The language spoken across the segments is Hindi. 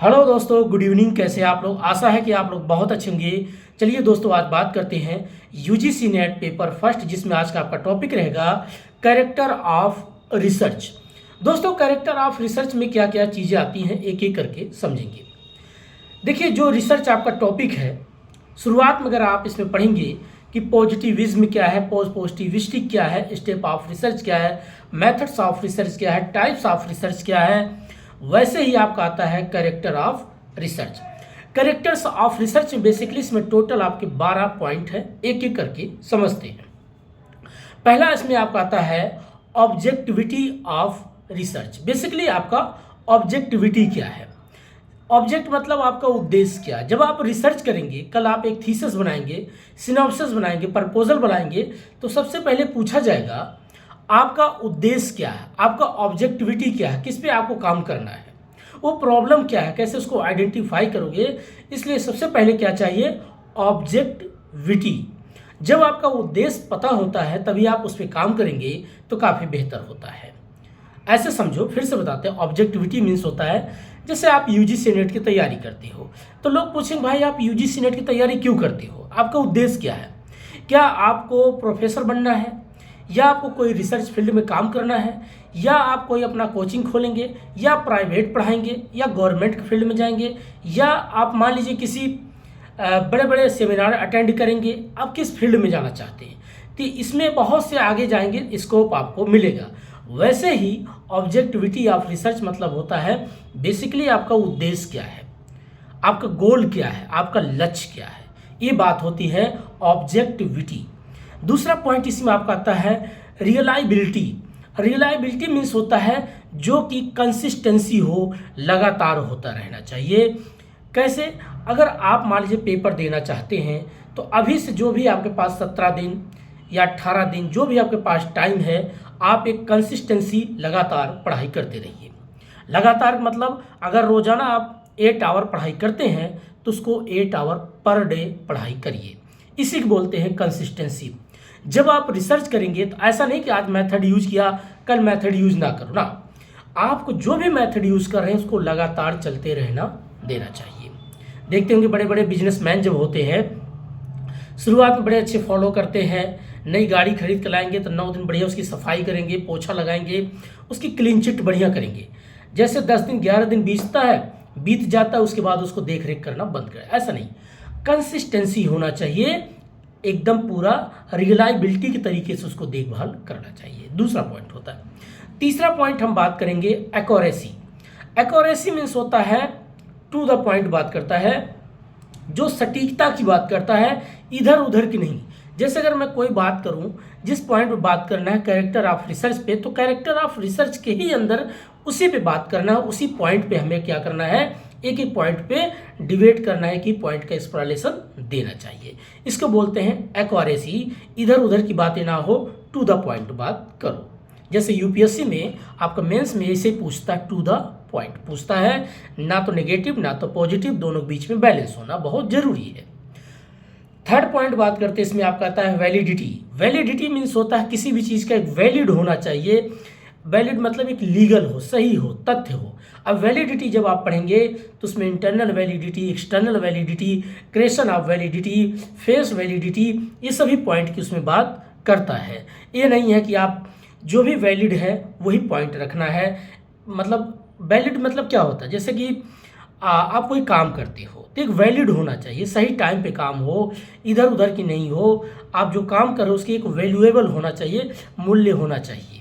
हेलो दोस्तों, गुड इवनिंग। कैसे हैं आप लोग? आशा है कि आप लोग बहुत अच्छे होंगे। चलिए दोस्तों, आज बात करते हैं यूजीसी नेट पेपर फर्स्ट, जिसमें आज का आपका टॉपिक रहेगा कैरेक्टर ऑफ रिसर्च। दोस्तों, कैरेक्टर ऑफ रिसर्च में क्या क्या चीज़ें आती हैं एक एक करके समझेंगे। देखिए, जो रिसर्च आपका टॉपिक है, शुरुआत में अगर आप इसमें पढ़ेंगे कि पॉजिटिविज्म क्या है, पॉजिटिविस्टिक क्या है, स्टेप ऑफ रिसर्च क्या है, मेथड्स ऑफ रिसर्च क्या है, टाइप्स ऑफ रिसर्च क्या है, वैसे ही आपका आता है character of research. Characters of research में बेसिकली इसमें टोटल आपके 12 पॉइंट है, एक एक करके समझते हैं। पहला इसमें आपका आता है ऑब्जेक्टिविटी ऑफ रिसर्च। बेसिकली आपका ऑब्जेक्टिविटी क्या है? ऑब्जेक्ट मतलब आपका उद्देश्य क्या है। जब आप रिसर्च करेंगे, कल आप एक थीसिस बनाएंगे, सिनॉप्सिस बनाएंगे, प्रपोजल बनाएंगे, तो सबसे पहले पूछा जाएगा आपका उद्देश्य क्या है, आपका ऑब्जेक्टिविटी क्या है, किस पे आपको काम करना है, वो प्रॉब्लम क्या है, कैसे उसको आइडेंटिफाई करोगे। इसलिए सबसे पहले क्या चाहिए? ऑब्जेक्टिविटी। जब आपका उद्देश्य पता होता है तभी आप उस पर काम करेंगे तो काफ़ी बेहतर होता है। ऐसे समझो, फिर से बताते हैं। ऑब्जेक्टिविटी मीन्स होता है, जैसे आप यूजीसी नेट की तैयारी करते हो तो लोग पूछेंगे भाई आप यूजीसी नेट की तैयारी क्यों करते हो, आपका उद्देश्य क्या है? क्या आपको प्रोफेसर बनना है, या आपको कोई रिसर्च फील्ड में काम करना है, या आप कोई अपना कोचिंग खोलेंगे, या प्राइवेट पढ़ाएंगे, या गवर्नमेंट फील्ड में जाएंगे, या आप मान लीजिए किसी बड़े बड़े सेमिनार अटेंड करेंगे, आप किस फील्ड में जाना चाहते हैं? तो इसमें बहुत से आगे जाएंगे, स्कोप आपको मिलेगा। वैसे ही ऑब्जेक्टिविटी ऑफ रिसर्च मतलब होता है बेसिकली आपका उद्देश्य क्या है, आपका गोल क्या है, आपका लक्ष्य क्या है, ये बात होती है ऑब्जेक्टिविटी। दूसरा पॉइंट इसमें आपका आता है रियलाइबिलिटी। रियलाइबिलिटी मीन्स होता है जो कि कंसिस्टेंसी हो, लगातार होता रहना चाहिए। कैसे? अगर आप मान लीजिए पेपर देना चाहते हैं तो अभी से जो भी आपके पास 17 दिन या 18 दिन जो भी आपके पास टाइम है, आप एक कंसिस्टेंसी लगातार पढ़ाई करते रहिए। लगातार मतलब अगर रोजाना आप 8 आवर पढ़ाई करते हैं तो उसको 8 आवर पर डे पढ़ाई करिए। इसी को बोलते हैं कंसिस्टेंसी। जब आप रिसर्च करेंगे तो ऐसा नहीं कि आज मेथड यूज किया कल मेथड यूज ना करो ना, आपको जो भी मेथड यूज कर रहे हैं उसको लगातार चलते रहना देना चाहिए। देखते होंगे बड़े बड़े बिजनेसमैन जब होते हैं, शुरुआत में बड़े अच्छे फॉलो करते हैं, नई गाड़ी खरीद कर लाएंगे तो 9 दिन बढ़िया उसकी सफाई करेंगे, पोछा लगाएंगे, उसकी क्लीन चिट बढ़िया करेंगे। जैसे 10 दिन 11 दिन बीत जाता है, उसके बाद उसको देख रेख करना बंद करें। ऐसा नहीं, कंसिस्टेंसी होना चाहिए, एकदम पूरा रियलाइबिलिटी के तरीके से उसको देखभाल करना चाहिए। दूसरा पॉइंट होता है। तीसरा पॉइंट हम बात करेंगे एक्यूरेसी। एक्यूरेसी मीन्स होता है टू द पॉइंट बात करता है, जो सटीकता की बात करता है, इधर उधर की नहीं। जैसे अगर मैं कोई बात करूं, जिस पॉइंट पे बात करना है कैरेक्टर ऑफ रिसर्च पे, तो कैरेक्टर ऑफ रिसर्च के ही अंदर उसी पे बात करना है, उसी पॉइंट पे हमें क्या करना है, एक एक पॉइंट पे डिबेट करना है कि पॉइंट का एक्सप्लेनेशन देना चाहिए। इसको बोलते हैं एक्यूरेसी। इधर उधर की बातें ना हो, टू द पॉइंट बात करो। जैसे यूपीएससी में आपका मेंस में ऐसे पूछता है, टू द पॉइंट पूछता है, ना तो नेगेटिव ना तो पॉजिटिव, दोनों बीच में बैलेंस होना बहुत जरूरी है। थर्ड पॉइंट बात करते हैं, इसमें आपका आता है वैलिडिटी। वैलिडिटी मीन्स होता है किसी भी चीज़ का एक वैलिड होना चाहिए। वैलिड मतलब एक लीगल हो, सही हो, तथ्य हो। अब वैलिडिटी जब आप पढ़ेंगे तो उसमें internal validity, external validity, creation of validity, face validity, ये सभी पॉइंट की उसमें बात करता है। ये नहीं है कि आप जो भी वैलिड है वही पॉइंट रखना है। मतलब वैलिड मतलब क्या होता है? जैसे कि आप कोई काम करते हो तो एक वैलिड होना चाहिए, सही टाइम पे काम हो, इधर उधर की नहीं हो। आप जो काम कर रहे हो उसकी एक वैल्यूएबल होना चाहिए, मूल्य होना चाहिए।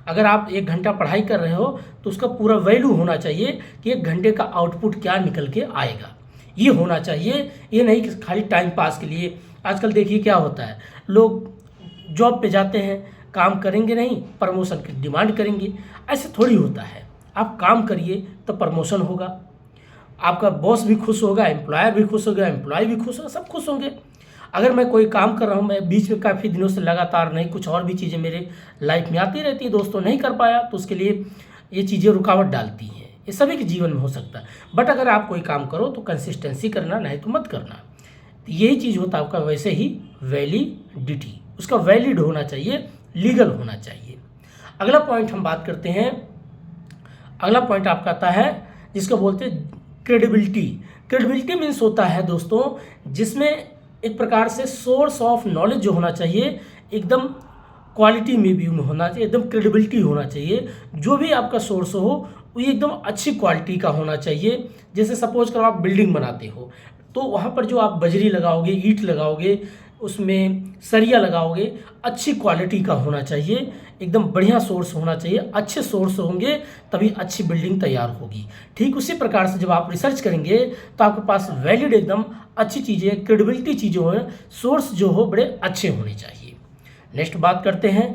अगर आप 1 घंटा पढ़ाई कर रहे हो तो उसका पूरा वैल्यू होना चाहिए कि 1 घंटे का आउटपुट क्या निकल के आएगा, ये होना चाहिए। ये नहीं कि खाली टाइम पास के लिए। आजकल देखिए क्या होता है, लोग जॉब पे जाते हैं, काम करेंगे नहीं, प्रमोशन की डिमांड करेंगे। ऐसे थोड़ी होता है। आप काम करिए तो प्रमोशन होगा, आपका बॉस भी खुश होगा, एम्प्लॉयर भी खुश होगा, एम्प्लॉय भी खुश होगा, सब खुश होंगे। अगर मैं कोई काम कर रहा हूँ, मैं बीच में काफ़ी दिनों से लगातार नहीं, कुछ और भी चीज़ें मेरे लाइफ में आती रहती है दोस्तों, नहीं कर पाया तो उसके लिए ये चीज़ें रुकावट डालती हैं। ये सभी के जीवन में हो सकता है। बट अगर आप कोई काम करो तो कंसिस्टेंसी करना, नहीं तो मत करना। तो यही चीज़ होता है आपका। वैसे ही वैलिडिटी, उसका वैलिड होना चाहिए, लीगल होना चाहिए। अगला पॉइंट हम बात करते हैं। अगला पॉइंट आपका आता है जिसको बोलते हैं क्रेडिबिलिटी। क्रेडिबिलिटी मीन्स होता है दोस्तों जिसमें एक प्रकार से सोर्स ऑफ नॉलेज जो होना चाहिए एकदम क्वालिटी में भी होना चाहिए, एकदम क्रेडिबिलिटी होना चाहिए। जो भी आपका सोर्स हो वो एकदम अच्छी क्वालिटी का होना चाहिए। जैसे सपोज करो आप बिल्डिंग बनाते हो तो वहाँ पर जो आप बजरी लगाओगे, ईंट लगाओगे, उसमें सरिया लगाओगे, अच्छी क्वालिटी का होना चाहिए, एकदम बढ़िया सोर्स होना चाहिए। अच्छे सोर्स होंगे तभी अच्छी बिल्डिंग तैयार होगी। ठीक उसी प्रकार से जब आप रिसर्च करेंगे तो आपके पास वैलिड एकदम अच्छी चीज़ें, क्रेडिबिलिटी चीज़ें हो, सोर्स जो हो बड़े अच्छे होने चाहिए। नेक्स्ट बात करते हैं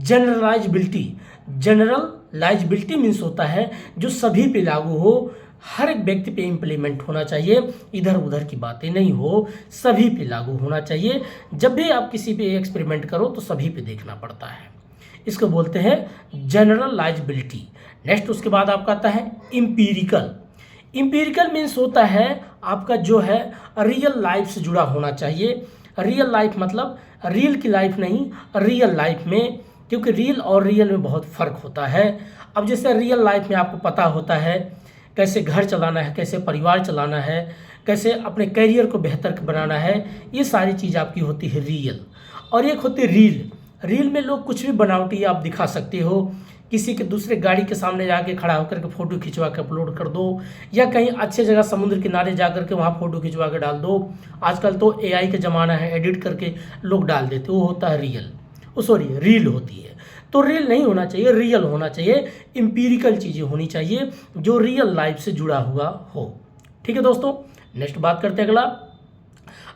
जनरलाइजबिलिटी। जनरलाइजबिलिटी मीन्स होता है जो सभी पे लागू हो, हर एक व्यक्ति पे इम्प्लीमेंट होना चाहिए, इधर उधर की बातें नहीं हो, सभी पे लागू होना चाहिए। जब भी आप किसी पे एक्सपेरिमेंट करो तो सभी पे देखना पड़ता है, इसको बोलते हैं जनरलाइजबिलिटी। नेक्स्ट उसके बाद आपका आता है इम्पीरिकल। इम्पीरिकल मीन्स होता है आपका जो है रियल लाइफ से जुड़ा होना चाहिए। रियल लाइफ मतलब रियल की लाइफ नहीं, रियल लाइफ में, क्योंकि रियल और रियल में बहुत फ़र्क होता है। अब जैसे रियल लाइफ में आपको पता होता है कैसे घर चलाना है, कैसे परिवार चलाना है, कैसे अपने करियर को बेहतर बनाना है, ये सारी चीज़ आपकी होती है रियल। और एक होती है रील। रील में लोग कुछ भी बनावटी आप दिखा सकते हो, किसी के दूसरे गाड़ी के सामने जाके खड़ा होकर के फ़ोटो खिंचवा के अपलोड कर दो, या कहीं अच्छे जगह समुद्र किनारे जा कर के वहाँ फ़ोटो खिंचवा के डाल दो। आजकल तो एआई का ज़माना है, एडिट करके लोग डाल देते, वो होता है रियल, सॉरी रील होती है। तो रील नहीं होना चाहिए, रियल होना चाहिए, इम्पीरिकल चीज़ें होनी चाहिए जो रियल लाइफ से जुड़ा हुआ हो। ठीक है दोस्तों, नेक्स्ट बात करते हैं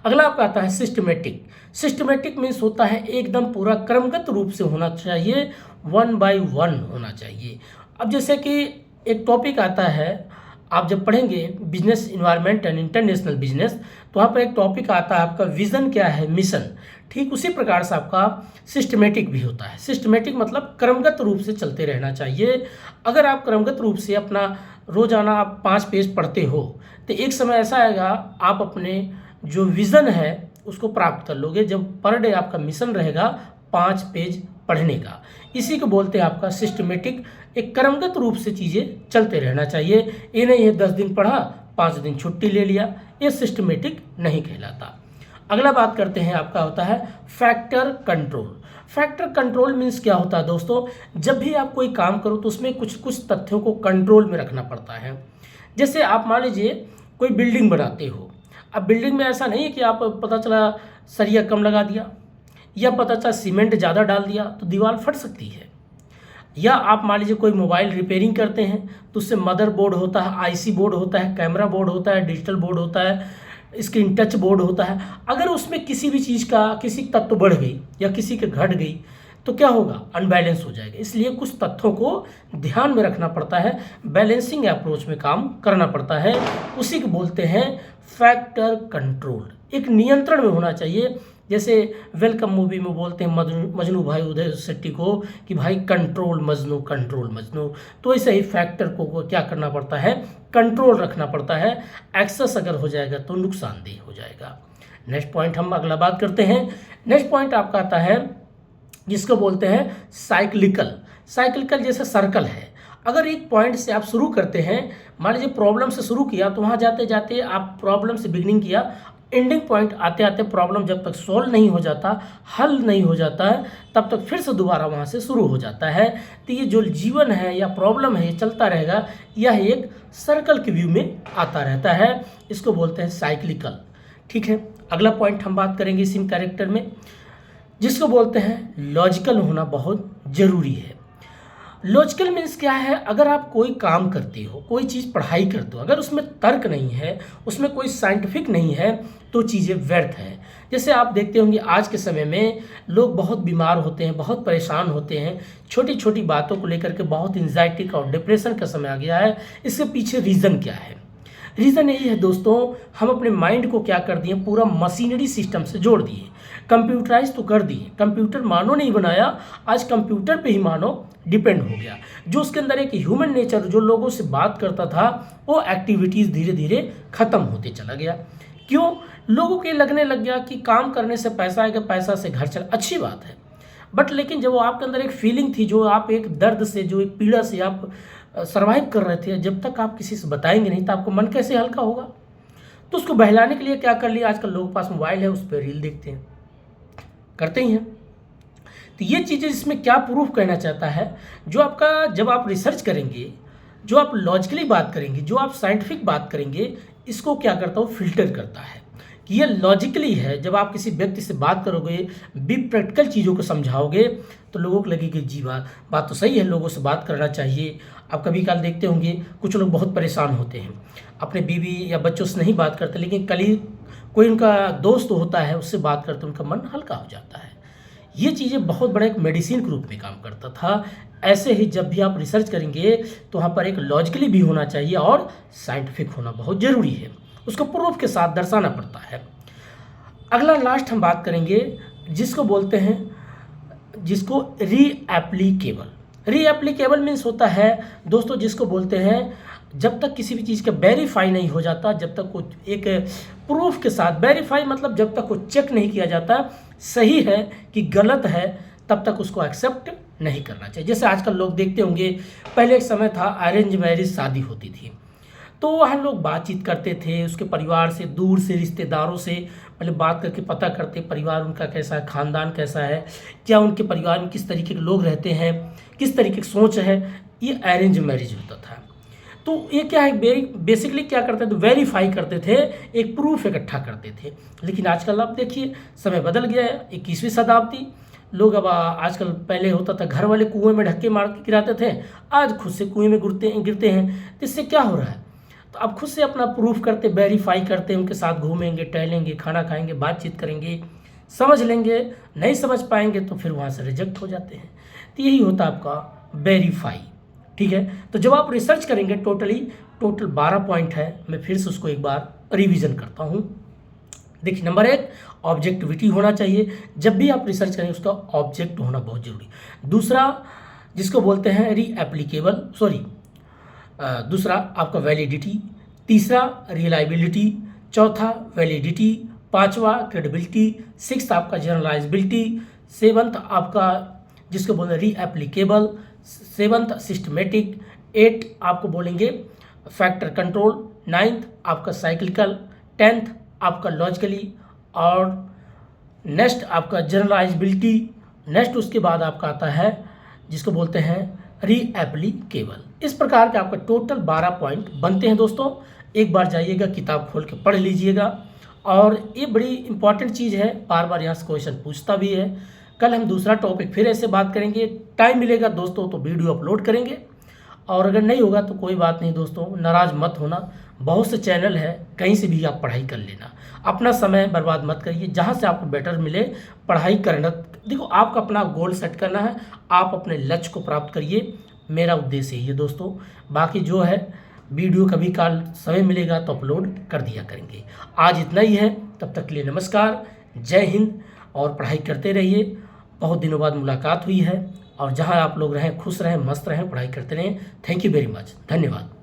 अगला आपका आता है सिस्टमेटिक। सिस्टमेटिक मीन्स होता है एकदम पूरा क्रमगत रूप से होना चाहिए, 1 by 1 होना चाहिए। अब जैसे कि एक टॉपिक आता है, आप जब पढ़ेंगे business environment and international business, तो वहाँ पर एक टॉपिक आता है आपका विज़न क्या है, मिशन। ठीक उसी प्रकार से आपका सिस्टमेटिक भी होता है। सिस्टमेटिक मतलब क्रमगत रूप से चलते रहना चाहिए। अगर आप क्रमगत रूप से अपना रोज़ाना आप 5 पेज पढ़ते हो तो एक समय ऐसा आएगा आप अपने जो विज़न है उसको प्राप्त कर लोगे, जब पर डे आपका मिशन रहेगा 5 पेज पढ़ने का। इसी को बोलते हैं आपका सिस्टमेटिक। एक क्रमगत रूप से चीज़ें चलते रहना चाहिए। ये नहीं है 10 दिन पढ़ा 5 दिन छुट्टी ले लिया, ये सिस्टमेटिक नहीं कहलाता। अगला बात करते हैं आपका होता है factor control. Factor control means क्या होता है दोस्तों, जब भी आप कोई काम करो तो उसमें कुछ कुछ तथ्यों को कंट्रोल में रखना पड़ता है। जैसे आप मान लीजिए कोई बिल्डिंग बनाते हो, अब बिल्डिंग में ऐसा नहीं है कि आप पता चला सरिया कम लगा दिया या पता चला सीमेंट ज़्यादा डाल दिया तो दीवार फट सकती है। या आप मान लीजिए कोई मोबाइल रिपेयरिंग करते हैं तो उससे मदर बोर्ड होता है, आईसी बोर्ड होता है, कैमरा बोर्ड होता है, डिजिटल बोर्ड होता है, स्क्रीन टच बोर्ड होता है। अगर उसमें किसी भी चीज़ का किसी तत्व बढ़ गई या किसी के घट गई तो क्या होगा, अनबैलेंस हो जाएगा। इसलिए कुछ तथ्यों को ध्यान में रखना पड़ता है, बैलेंसिंग अप्रोच में काम करना पड़ता है, उसी को बोलते हैं फैक्टर कंट्रोल। एक नियंत्रण में होना चाहिए। जैसे वेलकम मूवी में बोलते हैं मजनू भाई उदय शेट्टी को कि भाई कंट्रोल मजनू, कंट्रोल मजनू। तो ऐसे ही फैक्टर को क्या करना पड़ता है, कंट्रोल रखना पड़ता है। एक्सेस अगर हो जाएगा तो नुकसानदेह हो जाएगा। नेक्स्ट पॉइंट हम अगला बात करते हैं। नेक्स्ट पॉइंट आपका आता है जिसको बोलते हैं साइक्लिकल। साइक्लिकल जैसे सर्कल है, अगर एक पॉइंट से आप शुरू करते हैं, मान लीजिए प्रॉब्लम से शुरू किया तो वहाँ जाते जाते आप प्रॉब्लम से बिगिनिंग किया, एंडिंग पॉइंट आते आते प्रॉब्लम जब तक सॉल्व नहीं हो जाता, हल नहीं हो जाता है, तब तक फिर से दोबारा वहाँ से शुरू हो जाता है। तो ये जो जीवन है या प्रॉब्लम है ये चलता रहेगा, यह एक सर्कल के व्यू में आता रहता है, इसको बोलते हैं साइक्लिकल। ठीक है, अगला पॉइंट हम बात करेंगे इसी कैरेक्टर में, जिसको बोलते हैं लॉजिकल होना बहुत ज़रूरी है। लॉजिकल मीन्स क्या है, अगर आप कोई काम करते हो, कोई चीज़ पढ़ाई करते हो, अगर उसमें तर्क नहीं है, उसमें कोई साइंटिफिक नहीं है तो चीज़ें व्यर्थ है। जैसे आप देखते होंगे आज के समय में लोग बहुत बीमार होते हैं, बहुत परेशान होते हैं, छोटी छोटी बातों को लेकर के बहुत एंजाइटी का और डिप्रेशन का समय आ गया है। इसके पीछे रीज़न क्या है? रीज़न यही है दोस्तों, हम अपने माइंड को क्या कर दिए, पूरा मशीनरी सिस्टम से जोड़ दिए, कंप्यूटराइज तो कर दिए। कंप्यूटर मानव नहीं बनाया, आज कंप्यूटर पे ही मानव डिपेंड हो गया। जो उसके अंदर एक ह्यूमन नेचर जो लोगों से बात करता था, वो एक्टिविटीज़ धीरे धीरे ख़त्म होते चला गया। क्यों? लोगों के लगने लग गया कि काम करने से पैसा आएगा, पैसा से घर चल, अच्छी बात है, बट लेकिन जब वो आपके अंदर एक फीलिंग थी, जो आप एक दर्द से, जो एक पीड़ा से आप सर्वाइव कर रहे थे, जब तक आप किसी से बताएंगे नहीं तो आपको मन कैसे हल्का होगा। तो उसको बहलाने के लिए क्या कर लिया, आजकल लोगों के पास मोबाइल है, उस पर रील देखते हैं, करते ही हैं। तो ये चीज़ें इसमें क्या प्रूफ करना चाहता है, जो आपका जब आप रिसर्च करेंगे, जो आप लॉजिकली बात करेंगे, जो आप साइंटिफिक बात करेंगे, इसको क्या करता हो, फिल्टर करता है कि ये लॉजिकली है। जब आप किसी व्यक्ति से बात करोगे, भी प्रैक्टिकल चीज़ों को समझाओगे, तो लोगों को लगेगी जी बात तो सही है, लोगों से बात करना चाहिए। आप कभी काल देखते होंगे कुछ लोग बहुत परेशान होते हैं, अपने बीवी या बच्चों से नहीं बात करते, लेकिन कल ही कोई उनका दोस्त होता है, उससे बात करते उनका मन हल्का हो जाता है। ये चीज़ें बहुत बड़ा एक मेडिसिन के रूप में काम करता था। ऐसे ही जब भी आप रिसर्च करेंगे तो वहाँ पर एक लॉजिकली भी होना चाहिए और साइंटिफिक होना बहुत ज़रूरी है, उसको प्रूफ के साथ दर्शाना पड़ता है। अगला लास्ट हम बात करेंगे जिसको बोलते हैं, जिसको रीएप्लीकेबल। रीएप्लीकेबल मीन्स होता है दोस्तों, जिसको बोलते हैं जब तक किसी भी चीज़ का वेरीफाई नहीं हो जाता, जब तक वो एक प्रूफ के साथ, वेरीफाई मतलब जब तक वो चेक नहीं किया जाता सही है कि गलत है, तब तक उसको एक्सेप्ट नहीं करना चाहिए। जैसे आजकल लोग देखते होंगे, पहले एक समय था अरेंज मैरिज शादी होती थी, तो वहाँ लोग बातचीत करते थे, उसके परिवार से, दूर से रिश्तेदारों से मतलब बात करके पता करते परिवार उनका कैसा है, ख़ानदान कैसा है, क्या उनके परिवार में किस तरीके के लोग रहते हैं, किस तरीके की सोच है। ये अरेंज मैरिज होता था। तो ये क्या है, बेसिकली क्या करते थे, वेरीफाई करते थे, एक प्रूफ इकट्ठा करते थे। लेकिन आजकल आप देखिए समय बदल गया है, 21वीं शताब्दी, लोग अब आजकल, पहले होता था घर वाले कुएं में ढक्के मार के गिराते थे, आज खुद से कुएं में गिरते हैं। तो इससे क्या हो रहा है, तो अब खुद से अपना प्रूफ करते, वेरीफाई करते, उनके साथ घूमेंगे, टहलेंगे, खाना खाएंगे, बातचीत करेंगे, समझ लेंगे, नहीं समझ पाएंगे तो फिर वहाँ से रिजेक्ट हो जाते हैं। तो यही होता है आपका वेरीफाई। ठीक है, तो जब आप रिसर्च करेंगे टोटल 12 पॉइंट है, मैं फिर से उसको एक बार रिवीजन करता हूँ। देखिए, नंबर 1 ऑब्जेक्टिविटी होना चाहिए, जब भी आप रिसर्च करेंगे उसका ऑब्जेक्ट होना बहुत जरूरी। दूसरा जिसको बोलते हैं रीएप्लीकेबल, दूसरा आपका वैलिडिटी, तीसरा रिलायबिलिटी, चौथा वैलिडिटी, पांचवा क्रेडिबिलिटी, सिक्स्थ आपका जनरलाइजेबिलिटी, सेवंथ आपका जिसको बोलते हैं रीएप्लीकेबल, सेवंथ सिस्टमेटिक, 8 आपको बोलेंगे फैक्टर कंट्रोल, 9th आपका साइक्लिकल, 10th आपका लॉजिकली, और नेक्स्ट आपका जनरलाइजेबिलिटी, नेक्स्ट उसके बाद आपका आता है जिसको बोलते हैं रीएप्लीकेबल। इस प्रकार के आपका टोटल 12 पॉइंट बनते हैं दोस्तों। एक बार जाइएगा, किताब खोल के पढ़ लीजिएगा, और ये बड़ी इंपॉर्टेंट चीज़ है, बार बार यहाँ से क्वेश्चन पूछता भी है। कल हम दूसरा टॉपिक फिर ऐसे बात करेंगे, टाइम मिलेगा दोस्तों तो वीडियो अपलोड करेंगे, और अगर नहीं होगा तो कोई बात नहीं दोस्तों, नाराज़ मत होना। बहुत से चैनल है, कहीं से भी आप पढ़ाई कर लेना, अपना समय बर्बाद मत करिए, जहाँ से आपको बेटर मिले पढ़ाई करना। देखो, आपका अपना गोल सेट करना है, आप अपने लक्ष्य को प्राप्त करिए, मेरा उद्देश्य यही है दोस्तों। बाकी जो है वीडियो कभी काल समय मिलेगा तो अपलोड कर दिया करेंगे। आज इतना ही है, तब तक के लिए नमस्कार, जय हिंद, और पढ़ाई करते रहिए। बहुत दिनों बाद मुलाकात हुई है, और जहाँ आप लोग रहें खुश रहें, मस्त रहें, पढ़ाई करते रहें। थैंक यू वेरी मच, धन्यवाद।